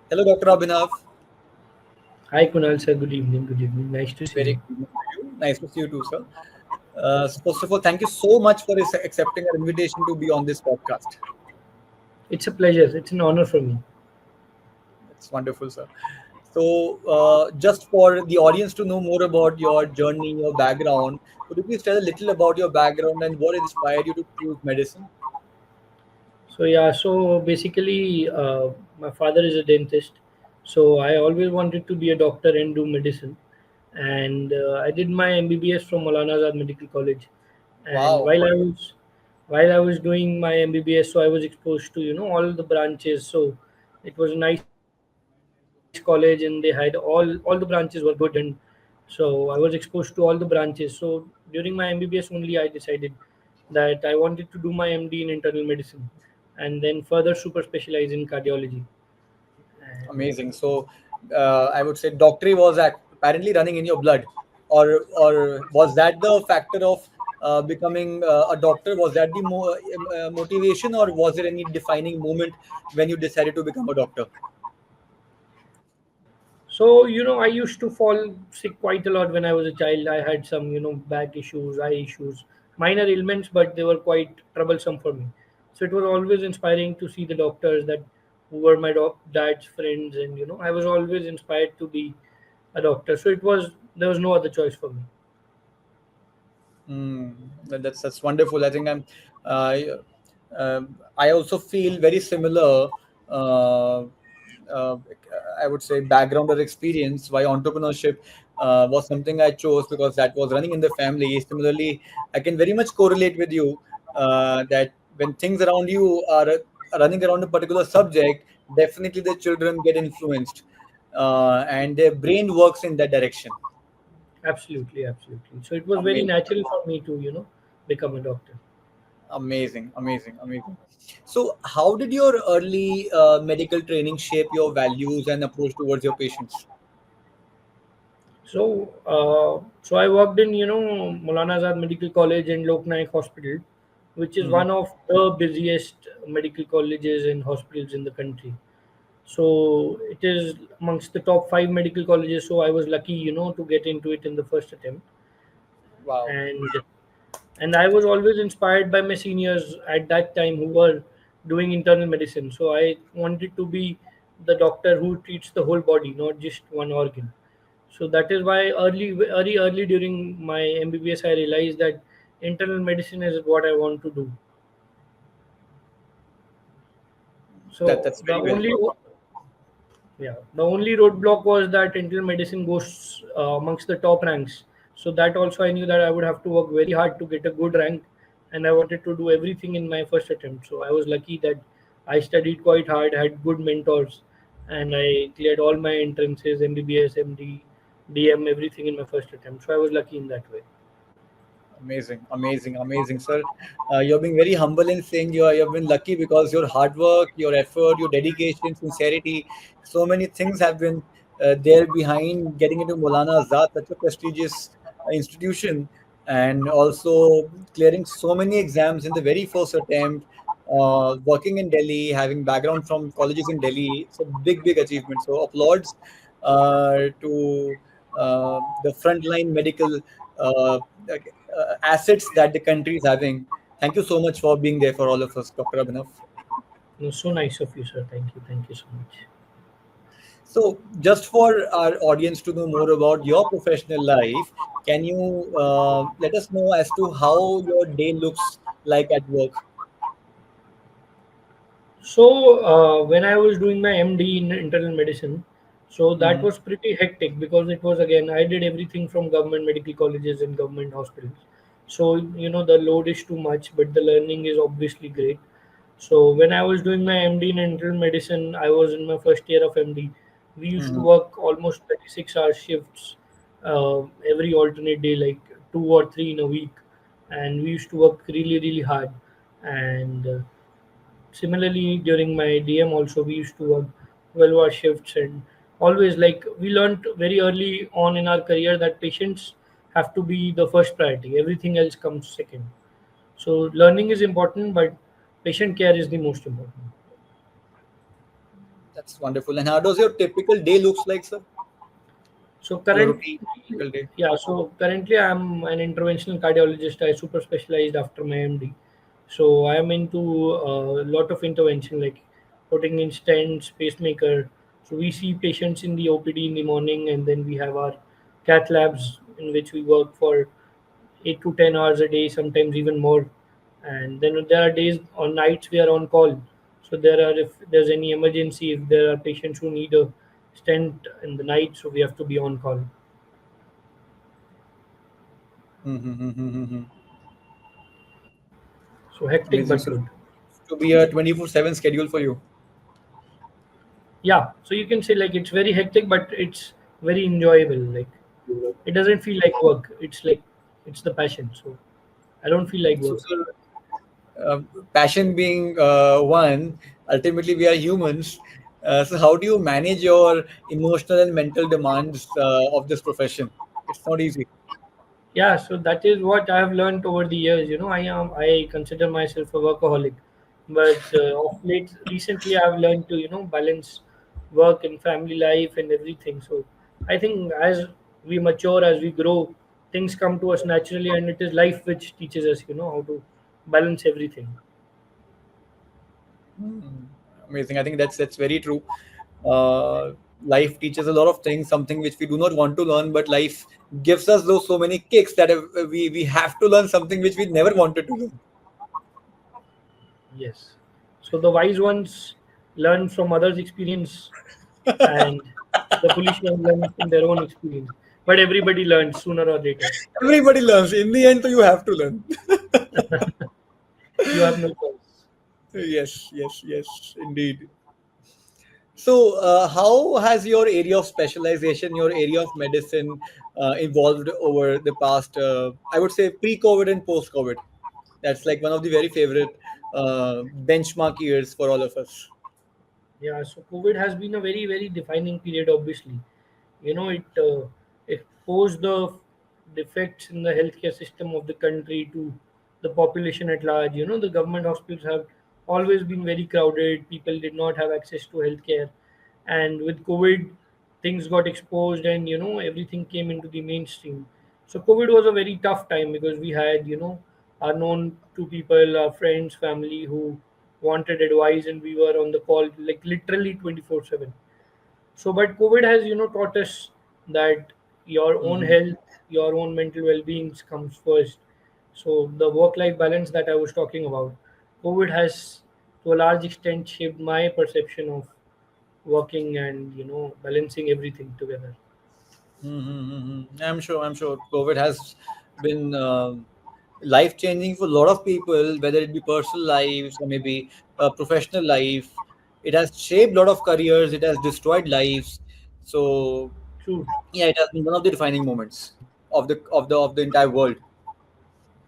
Hello, Dr. Abhinav. Hi Kunal sir, good evening. Good evening. Nice to see Very you. good evening to you. Nice to see you too, sir. First of all, thank you so much for accepting our invitation to be on this podcast. It's a pleasure. It's an honor for me. It's wonderful, sir. So, just for the audience to know more about your journey, your background, could you please tell a little about your background and what inspired you to choose medicine? So basically, my father is a dentist, so I always wanted to be a doctor and do medicine. And I did my MBBS from Maulana Azad Medical College. And Wow, while I was doing my MBBS, so I was exposed to all the branches. So it was a nice college, and they had all the branches were good, and so I was exposed to all the branches. So during my MBBS only, I decided that I wanted to do my MD in internal medicine, and then further super specialize in cardiology. And amazing. So, I would say doctorate was apparently running in your blood, or was that the factor of becoming a doctor? Was that the motivation, or was there any defining moment when you decided to become a doctor? so I used to fall sick quite a lot when I was a child. I had some back issues, eye issues, minor ailments, but they were quite troublesome for me. So it was always inspiring to see the doctors that who were my dad's friends, and I was always inspired to be a doctor. So it was there was no other choice for me. That's wonderful. I think uh, I also feel very similar. Uh, uh, I would say background or experience why entrepreneurship was something I chose because that was running in the family. Similarly, I can very much correlate with you that when things around you are running around a particular subject, definitely the children get influenced and their brain works in that direction. Absolutely, absolutely. So it was very Amazing. natural for me to become a doctor. Amazing, amazing, amazing. So, how did your early medical training shape your values and approach towards your patients? So I worked in Maulana Azad Medical College and Lok Naik Hospital, which is Hmm. one of the busiest medical colleges and hospitals in the country. So it is amongst the top five medical colleges. So I was lucky, to get into it in the first attempt, Wow. and I was always inspired by my seniors at that time who were doing internal medicine. So I wanted to be the doctor who treats the whole body, not just one organ. So that is why early during my MBBS, I realized that internal medicine is what I want to do. So That's very well put. the only roadblock was that internal medicine goes amongst the top ranks. So that also I knew that I would have to work very hard to get a good rank, and I wanted to do everything in my first attempt. So I was lucky that I studied quite hard, had good mentors, and I cleared all my entrances, MBBS, MD, DM, everything in my first attempt. So I was lucky in that way. Amazing, amazing, amazing, sir. You're being very humble in saying you've been lucky because your hard work, your effort, your dedication, sincerity, so many things have been there behind getting into Maulana Azad, such a prestigious institution, and also clearing so many exams in the very first attempt. Working in Delhi, having background from colleges in Delhi, it's a big, big achievement. So applauds to the frontline medical uh, assets that the country is having. Thank you so much for being there for all of us, Dr. Abhinav. No, so nice of you, sir. Thank you. Thank you so much. So, just for our audience to know more about your professional life, can you let us know as to how your day looks like at work? So when I was doing my MD in internal medicine, so that Hmm. was pretty hectic because it was again I did everything from government medical colleges and government hospitals. So the load is too much, but the learning is obviously great. So when I was doing my MD in internal medicine, I was in my first year of MD. We used to Hmm. work almost 36-hour shifts every alternate day, like 2 or 3 in a week, and we used to work really really hard. And similarly, during my DM also, we used to work 12-hour shifts, and always like we learned very early on in our career that patients have to be the first priority. Everything else comes second. So learning is important, but patient care is the most important. That's wonderful. And how does your typical day looks like, sir? So Your current, routine, typical day. yeah. So currently, I'm an interventional cardiologist. I super specialized after my MD. So I am into a lot of intervention, like putting in stents, pacemaker. So we see patients in the OPD in the morning, and then we have our cath labs in which we work for 8 to 10 hours a day, sometimes even more. And then there are days on nights we are on call. So there are, if there's any emergency, if there are patients who need a stent in the night, so we have to be on call. Mm-hmm. So hectic Amazing. but So good. to be a 24/7 schedule for you. Yeah, so you can say like it's very hectic, but it's very enjoyable. Like it doesn't feel like work. It's like it's the passion. So I don't feel like So, work. sir, uh, passion being one, ultimately we are humans. So, how do you manage your emotional and mental demands of this profession? It's not easy. Yeah, so that is what I have learned over the years. I consider myself a workaholic, but of late recently I've learned to balance work and family life and everything. So I think as we mature, as we grow, things come to us naturally, and it is life which teaches us how to balance everything. Hmm. Amazing. I think that's very true. Uh, Life teaches a lot of things, something which we do not want to learn, but life gives us those so many kicks that we have to learn something which we never wanted to learn. Yes. So the wise ones learn from others' experience, and the foolish ones learn from their own experience. But everybody learns sooner or later. Everybody learns. In the end, so you have to learn. You have no choice. Yes, yes, yes, indeed. So, how has your area of specialization, your area of medicine, evolved over the past, I would say, pre-COVID and post-COVID? That's like one of the very favorite benchmark years for all of us. Yeah, so COVID has been a very, very defining period, obviously. It exposed the defects in the healthcare system of the country to the population at large. The government hospitals have always been very crowded. People did not have access to healthcare. And with COVID, things got exposed, and everything came into the mainstream. So COVID was a very tough time because we had our known two people, our friends, family who wanted advice, and we were on the call like literally 24/7. So but COVID has taught us that your own Hmm. health, your own mental well-being comes first. So the work-life balance that I was talking about, COVID has to a large extent shaped my perception of working and balancing everything together. Mm-hmm. I'm sure. I'm sure. COVID has been life changing for a lot of people, whether it be personal lives or maybe professional life. It has shaped a lot of careers. It has destroyed lives. So True. yeah, it has been one of the defining moments of the entire world.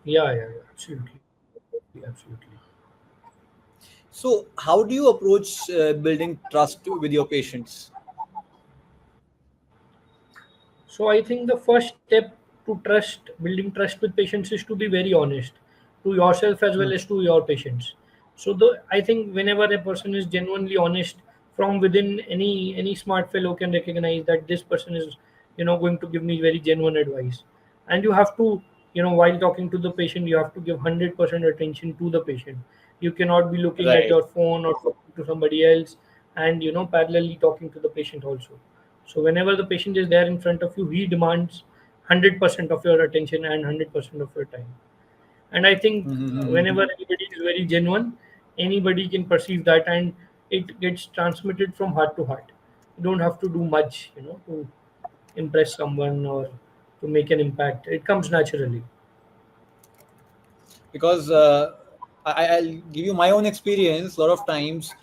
Yeah, yeah, yeah. Absolutely, absolutely. So how do you approach building trust with your patients? So I think the first step to trust, building trust with patients, is to be very honest to yourself as well as to your patients. So I think whenever a person is genuinely honest from within, any smart fellow can recognize that this person is going to give me very genuine advice. And you have to while talking to the patient, you have to give 100% attention to the patient. You cannot be looking at Right. your phone or talking to somebody else, and parallelly talking to the patient also. So whenever the patient is there in front of you, he demands 100% of your attention and 100% of your time. And I think whenever Mm-hmm. anybody is very genuine, anybody can perceive that, and it gets transmitted from heart to heart. You don't have to do much, to impress someone or to make an impact. It comes naturally. Because I'll give you my own experience. A lot of times,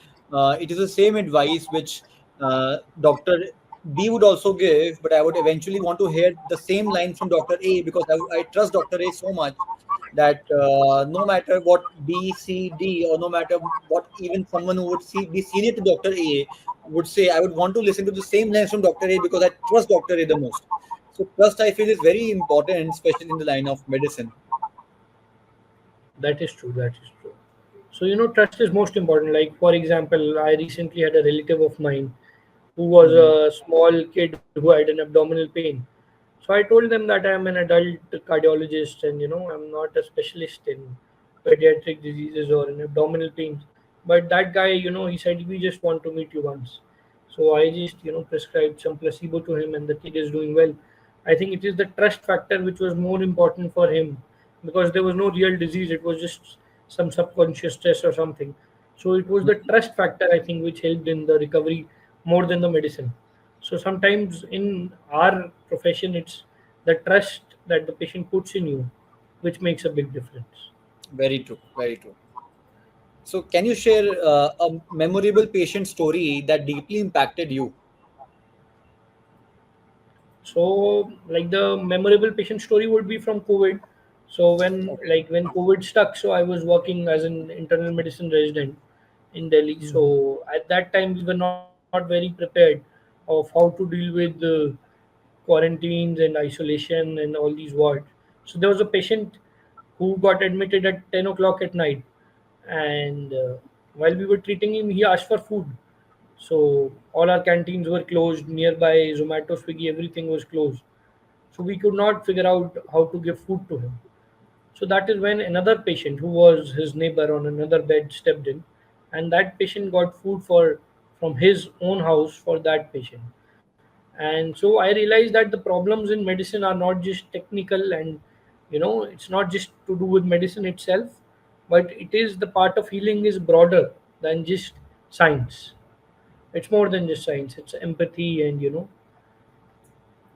it is the same advice which Doctor B would also give, but I would eventually want to hear the same line from Doctor A because I trust Doctor A so much that no matter what B, C, D, or no matter what even someone who would be senior to Doctor A would say, I would want to listen to the same lines from Doctor A because I trust Doctor A the most. So trust, I feel, is very important, especially in the line of medicine. That is true. That is true. So, trust is most important. Like, for example, I recently had a relative of mine who was Hmm. a small kid who had an abdominal pain. So I told them that I am an adult cardiologist and I'm not a specialist in pediatric diseases or in abdominal pains. But that guy, he said we just want to meet you once. So I just prescribed some placebo to him and the kid is doing well. I think it is the trust factor which was more important for him because there was no real disease. It was just some subconscious stress or something. So it was the trust factor I think which helped in the recovery more than the medicine. So sometimes in our profession, it's the trust that the patient puts in you, which makes a big difference. Very true. Very true. So, can you share a memorable patient story that deeply impacted you? So, like the memorable patient story would be from COVID. So when COVID stuck, so I was working as an internal medicine resident in Delhi. Mhm. So at that time, we were not very prepared of how to deal with the quarantines and isolation and all these wards. So there was a patient who got admitted at 10 o'clock at night, and while we were treating him, he asked for food. So all our canteens were closed nearby. Zomato, Swiggy, everything was closed. So we could not figure out how to give food to him. So that is when another patient, who was his neighbor on another bed, stepped in, and that patient got food for from his own house for that patient. And so I realized that the problems in medicine are not just technical, and it's not just to do with medicine itself, but it is the part of healing is broader than just science. It's more than just science. It's empathy and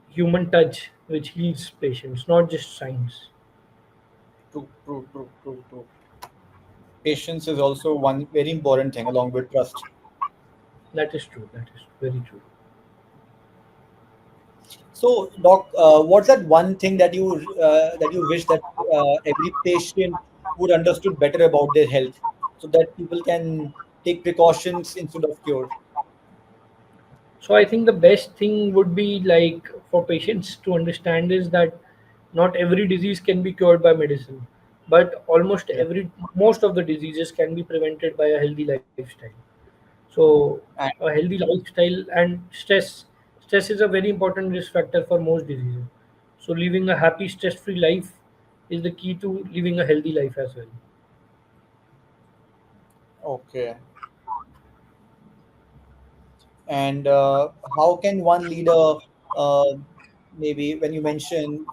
human touch which heals patients, not just science. True, true, true, true, true. Patience is also one very important thing along with trust. That is true. That is very true. So, doc, what's that one thing that you wish that every patient would understood better about their health, so that people can take precautions instead of cure? So I think the best thing would be like for patients to understand is that not every disease can be cured by medicine, but almost Yeah. every most of the diseases can be prevented by a healthy lifestyle. So And a healthy lifestyle and stress is a very important risk factor for most diseases. So living a happy stress-free life is the key to living a healthy life as well. okay. And how can one leader, uh, maybe when you mention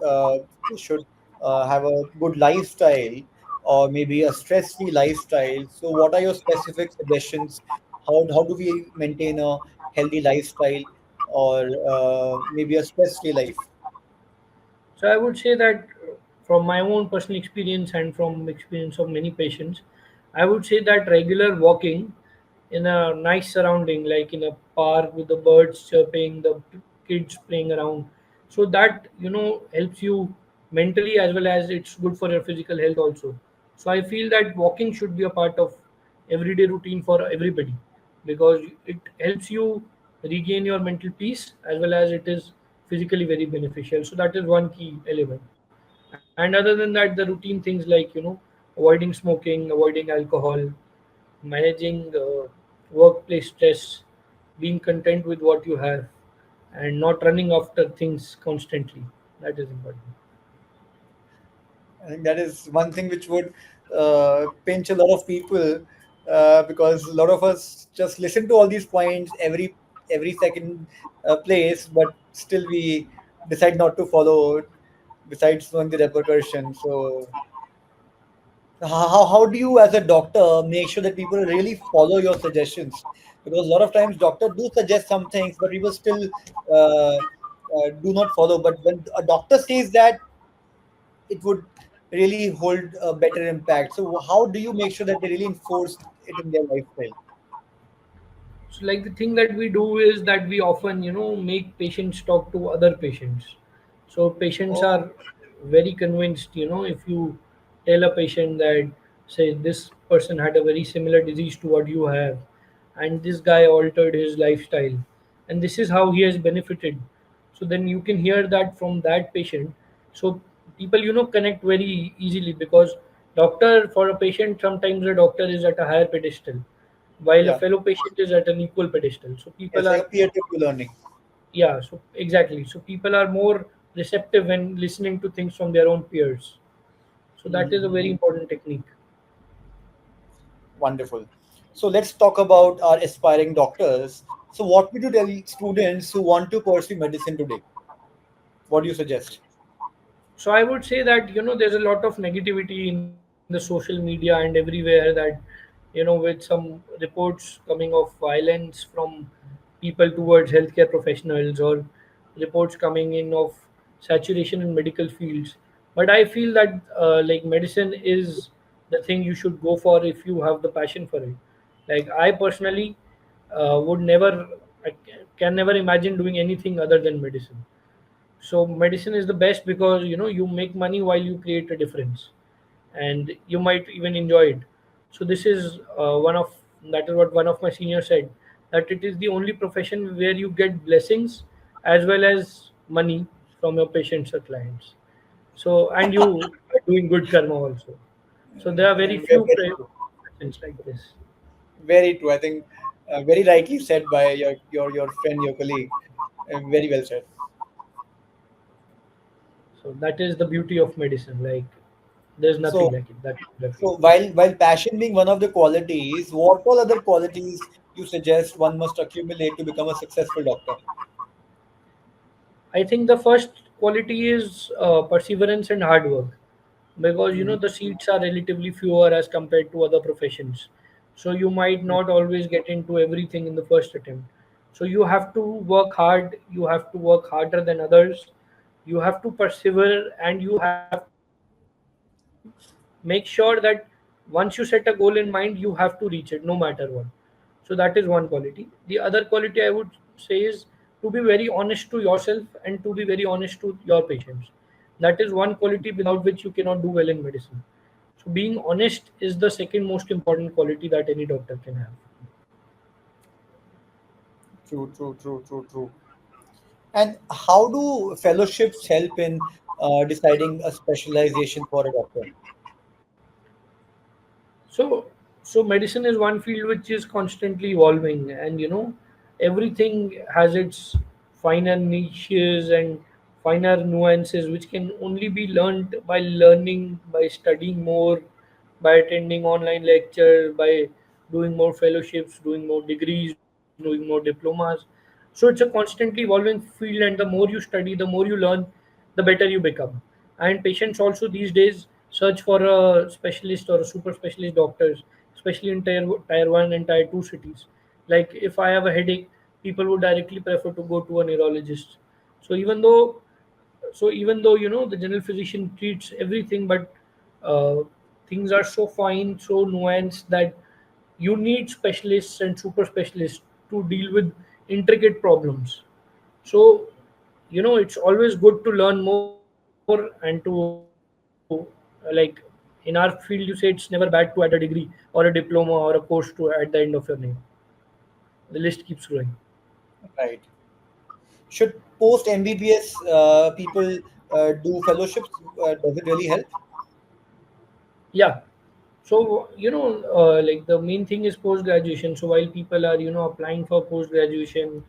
should have a good lifestyle or maybe a stress-free lifestyle? So, what are your specific suggestions? How do we maintain a healthy lifestyle or maybe a stress-free life? So I would say that from my own personal experience and from experience of many patients, I would say that regular walking in a nice surrounding, like in a park with the birds chirping, the kids playing around, so that helps you mentally as well as it's good for your physical health also. So I feel that walking should be a part of everyday routine for everybody because it helps you regain your mental peace as well as it is physically very beneficial. So that is one key element. And other than that, the routine things like avoiding smoking, avoiding alcohol, managing workplace stress, being content with what you have, and not running after things constantly. That is important. I think that is one thing which would pinch a lot of people because a lot of us just listen to all these points every second place, but still we decide not to follow besides knowing the repercussion. So how do you as a doctor make sure that people really follow your suggestions? Because a lot of times doctor do suggest some things, but people still do not follow. But when a doctor says that, it would really hold a better impact. So how do you make sure that they really enforce it in their lifestyle? So, like the thing that we do is that we often, make patients talk to other patients. So, patients Oh, are very convinced, if you tell a patient that, say, this person had a very similar disease to what you have, and this guy altered his lifestyle, and this is how he has benefited. So, then you can hear that from that patient. So, people, connect very easily because Doctor, for a patient, sometimes a doctor is at a higher pedestal, while a Yeah, fellow patient is at an equal pedestal. So people it's like a are, peer-to-peer learning. yeah, so exactly. So people are more receptive when listening to things from their own peers. So that is a very Mhm. important technique. Wonderful. So let's talk about our aspiring doctors. So what would you tell students who want to pursue medicine today? What do you suggest? So I would say that there's a lot of negativity in the social media and everywhere, that with some reports coming of violence from people towards healthcare professionals, or reports coming in of saturation in medical fields. But I feel that like medicine is the thing you should go for if you have the passion for it. Like I personally would never, I can never imagine doing anything other than medicine. So medicine is the best because you make money while you create a difference, and you might even enjoy it. So this is one of that is what one of my seniors said, that it is the only profession where you get blessings as well as money from your patients or clients. So, and you are doing good karma also. So there are very few Very true. professions like this. Very true. I think very rightly said by your friend, your colleague. Very well said. So that is the beauty of medicine. Like there's nothing So like it. That's what I feel. so while passion being one of the qualities, what all other qualities you suggest one must accumulate to become a successful doctor? I think the first quality is perseverance and hard work, because Mhm. the seats are relatively fewer as compared to other professions. So you might not always get into everything in the first attempt. So you have to work hard, you have to work harder than others, you have to persevere, and you have to make sure that once you set a goal in mind, you have to reach it no matter what. So that is one quality. The other quality I would say is to be very honest to yourself and to be very honest to your patients. That is one quality without which you cannot do well in medicine. So being honest is the second most important quality that any doctor can have. True, true, true, true, true. And how do fellowships help in deciding a specialization for a doctor? So so medicine is one field which is constantly evolving, and everything has its finer niches and finer nuances which can only be learned by learning, by studying more, by attending online lectures, by doing more fellowships, doing more degrees, doing more diplomas. So it's a constantly evolving field, and the more you study, the more you learn, the better you become. And patients also these days search for a specialist or a super specialist doctors, especially in tier 1 and tier 2 cities. Like if I have a headache, people would directly prefer to go to a neurologist. So even though the general physician treats everything, but uh, things are so fine, so nuanced, that you need specialists and super specialists to deal with intricate problems. So it's always good to learn more, and to like in our field, you say it's never bad to add a degree or a diploma or a course to at the end of your name. The list keeps growing. Right. Should post MBBS people do fellowships? Does it really help? Yeah. So like the main thing is post graduation. So while people are applying for post graduation,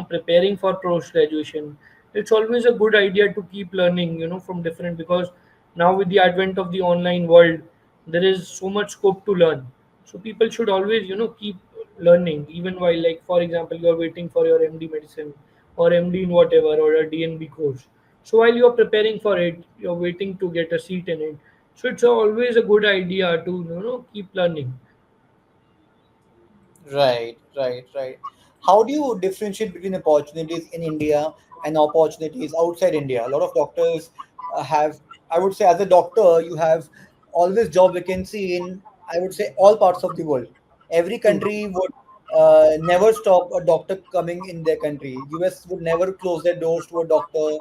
preparing for post graduation, it's always a good idea to keep learning from different, because now with the advent of the online world, there is so much scope to learn. So people should always keep learning, even while, like, for example, you're waiting for your MD medicine or MD in whatever, or a DNB course. So while you're preparing for it, you're waiting to get a seat in it. So it's always a good idea to keep learning. Right, right, right. How do you differentiate between opportunities in India and opportunities outside India? A lot of doctors have, I would say, as a doctor, you have always job vacancy in, I would say, all parts of the world. Every True. country would never stop a doctor coming in their country. US would never close their doors to a doctor,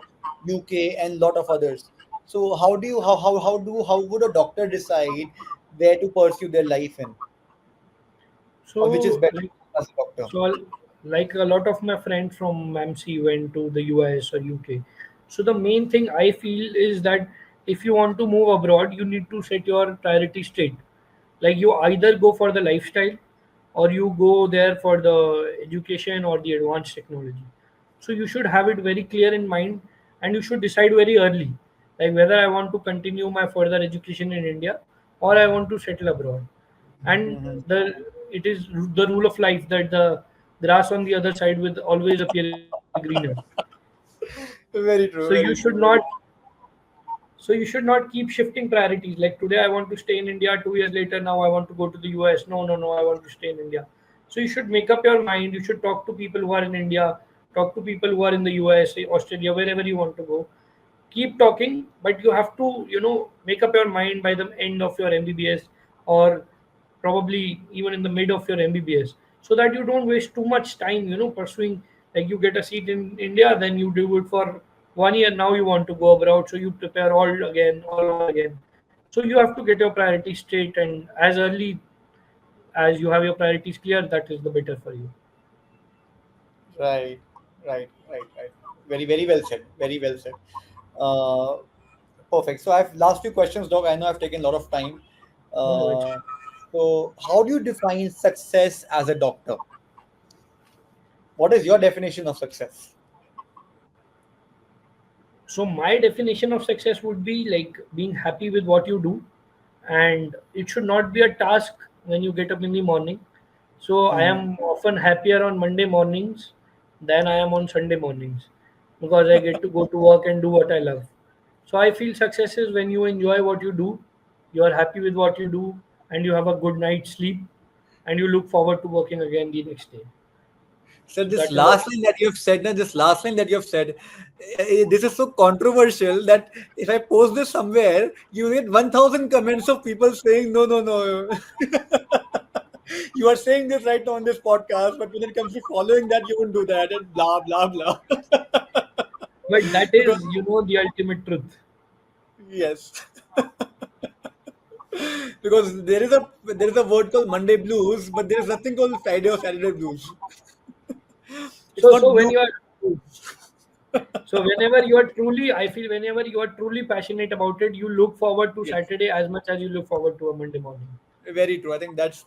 UK, and lot of others. So how would a doctor decide where to pursue their life in, or which is So, better like, as a doctor? like a lot of my friends from MC went to the US or UK. So the main thing I feel is that if you want to move abroad, you need to set your priorities straight. Like you either go for the lifestyle or you go there for the education or the advanced technology. So you should have it very clear in mind, and you should decide very early, like whether I want to continue my further education in India or I want to settle abroad. And Mhm. the it is the rule of life that the grass on the other side will always appear greener. So Very you true. should Very not true. Very keep shifting priorities. Like today I want to stay in India, 2 years later now I want to go to the US. No, no, no, I want to stay in India. So you should make up your mind. You should talk to people who are in India, talk to people who are in the US, Australia, wherever you want to go. Keep talking, but you have to, make up your mind by the end of your MBBS, or probably even in the mid of your MBBS, so that you don't waste too much time, pursuing. Like you get a seat in India, then you do it for 1 year. Now you want to go abroad, so you prepare all over again. So you have to get your priorities straight, and as early as you have your priorities clear, that is the better for you. right. Right. Right. Right. Very, very well said. Very well said. Uh, Perfect. So I have last few questions, Doc. I know I've taken a lot of time. No, it's Uh, so how do you define success as a doctor? What is your definition of success? So my definition of success would be like being happy with what you do, and it should not be a task when you get up in the morning. So I Mhm. am often happier on Monday mornings than I am on Sunday mornings, because I get to go to work and do what I love. So I feel success is when you enjoy what you do, you are happy with what you do, and you have a good night's sleep, and you look forward to working again the next day. So So this that is what. last line that you have said, now this last line that you have said, this is so controversial that if I post this somewhere, you will get 1,000 comments of people saying, no, no, no. You are saying this right now on this podcast, but when it comes to following that, you won't do that, and blah, blah, blah. But that Because, is, the ultimate truth. yes. Because there is a word called Monday blues, but there is nothing called Friday or Saturday blues. It's So, not so when blue. you are, so whenever you are truly, I feel whenever you are truly passionate about it, you look forward to Yes, Saturday as much as you look forward to a Monday morning. very true. I think that's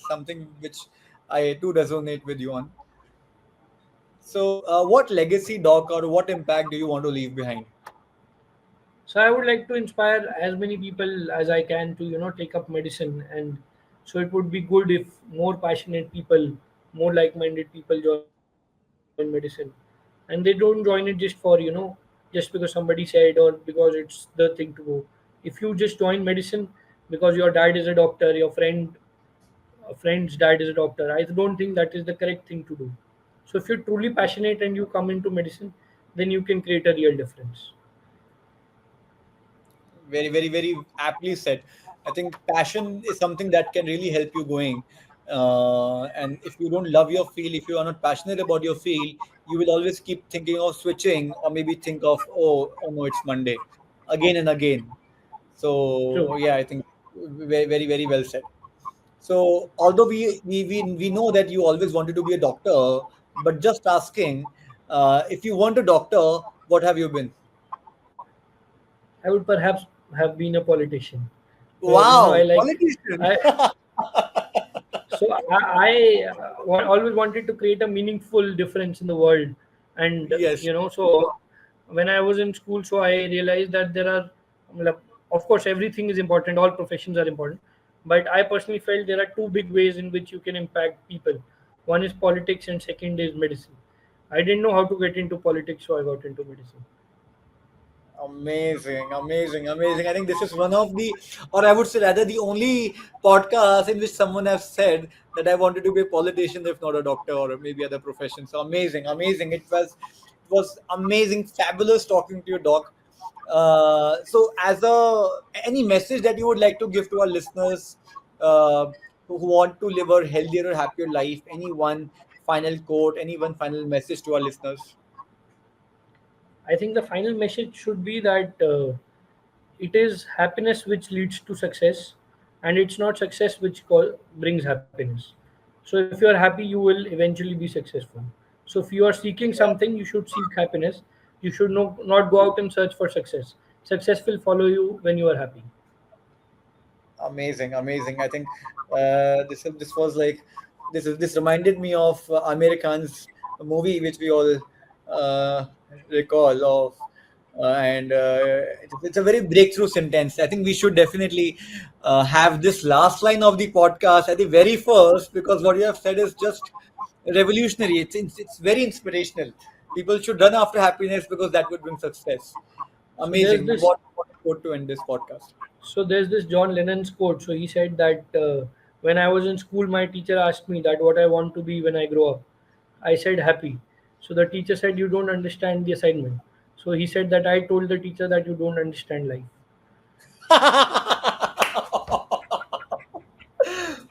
something which I do resonate with you on. So, what legacy, Doc, or what impact do you want to leave behind? So I would like to inspire as many people as I can to, take up medicine. And so it would be good if more passionate people, more like-minded people join medicine, and they don't join it just for, just because somebody said, or because it's the thing to go. If you just join medicine because your dad is a doctor, your friend's dad is a doctor, I don't think that is the correct thing to do. So if you're truly passionate and you come into medicine, then you can create a real difference. Very, very, very aptly said. I think passion is something that can really help you going. And if you don't love your field, if you are not passionate about your field, you will always keep thinking of switching, or maybe think of, oh no, it's Monday, again and again. So True. yeah, I think very, very, very well said. So although we know that you always wanted to be a doctor, but just asking, if you want a doctor, what have you been? I would perhaps have been a politician, where I Wow, like. politician. I always wanted to create a meaningful difference in the world, and Yes. so when I was in school, so I realized that there are, like, of course, everything is important. All professions are important, but I personally felt there are two big ways in which you can impact people. One is politics, and second is medicine. I didn't know how to get into politics, so I got into medicine. Amazing, amazing, amazing. I think this is one of the, or I would say rather the only podcast in which someone has said that I wanted to be a politician, if not a doctor or maybe other profession. So amazing, amazing. It was amazing, fabulous talking to you, Doc. So, as a any message that you would like to give to our listeners, who want to live a healthier or happier life, any one final quote, any one final message to our listeners? I think the final message should be that it is happiness which leads to success, and it's not success which brings happiness. So if you are happy, you will eventually be successful. So if you are seeking Yeah. something, you should seek happiness. You should not go out and search for success. Success will follow you when you are happy. Amazing, amazing. I think this was like this reminded me of American's movie, which we all uh, recall of, and it's a very breakthrough sentence. I think we should definitely have this last line of the podcast at the very first, because what you have said is just revolutionary. It's very inspirational. People should run after happiness because that would bring success. So there's Amazing. this What a quote to end this podcast. So there's this John Lennon's quote. So he said that when I was in school, my teacher asked me that what I want to be when I grow up. I said happy. So the teacher said you don't understand the assignment. So he said that I told the teacher that you don't understand life.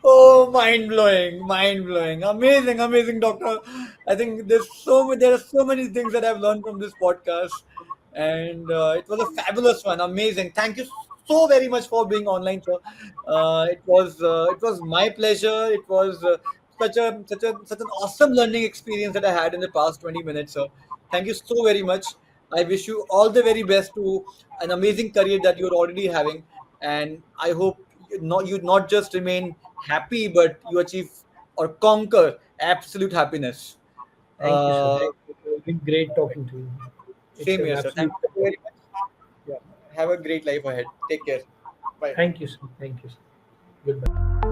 Oh, mind blowing, mind blowing, amazing, amazing, doctor. I think there are so many things that I've learned from this podcast, and it was a fabulous one. Amazing. Thank you so very much for being online, sir. It was my pleasure. It was such an awesome learning experience that I had in the past 20 minutes, sir. Thank you so very much. I wish you all the very best to an amazing career that you're already having, and I hope you not just remain happy, but you achieve or conquer absolute happiness. Thank you, sir. Uh, Thank you. It's been great talking to you. It's Same an here, sir. Thank absolute you pleasure. very much. Yeah. Have a great life ahead. Take care. Bye. Thank you, sir. Thank you, sir. Goodbye.